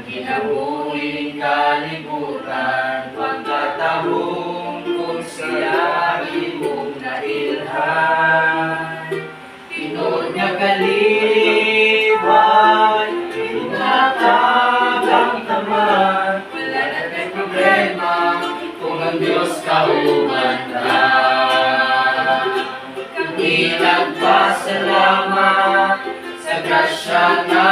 kinabuhing kalibutan, pagkatahong kung siya imong nailhan. Tinod nga kaliway, inatag ang taman, wala na may problema kung ang Diyos kauban ka. Kami nagpasalamat sa grasya na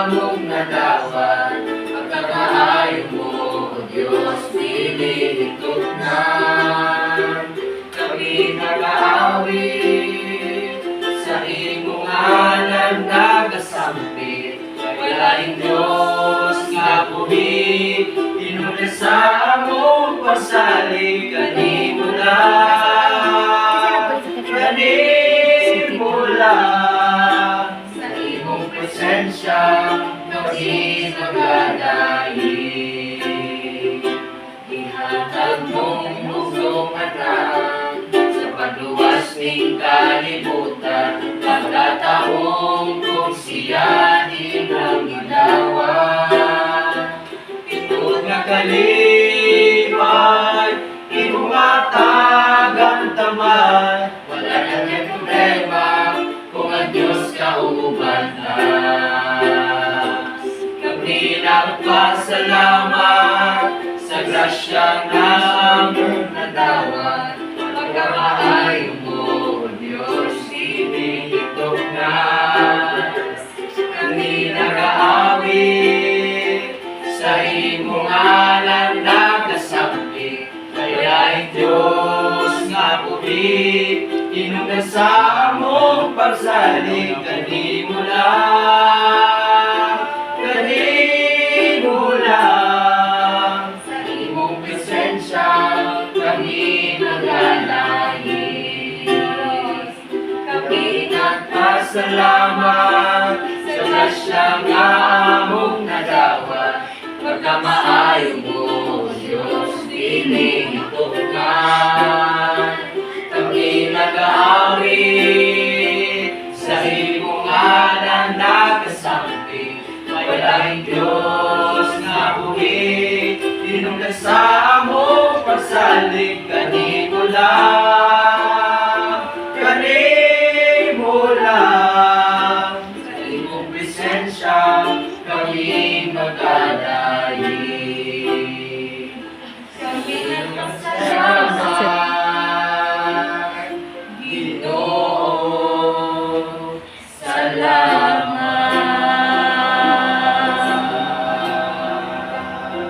among nadawat, pagkamaayo mo, O Diyos, pinihitugnan. Kami nag-aawit sa imong ngalan nagasampit, walaing Diyos nga buhi, tinuli sa among pasalig, kanimo lang, kanimo lang, sa imong presensya, kami nagdadaig. Ihatag mong mugong anak, sa pagluwas ning kalibutan, pagkatahong kung siya imong ginawan. Ito nga kalipay, imong atag ang tamad, wala na may problema kung ang Diyos kauban na. Kami nagpasalamat sa grasya na among nadawat, pagkamaayo mo, O Diyos, pinihitugnan. Kami nag-aawit sa imong ngalan nagasampit, kaya Diyos nga buhi, hinungdan sa among pagsalig, kanimo lang, kanimo lang, sa imong presensya kami naglalahid. Kami nagpasalamat sa grasyang among nadawat, pagkamaayo mo, Diyos, pinihitugnan. Kami nag-aawit sa imong ngalan nagasampit, walaing Diyos nga buhi, hinungdan sa among pagsalig, kanimo lang, kanimo lang, sa imong presensya kami magdadaig.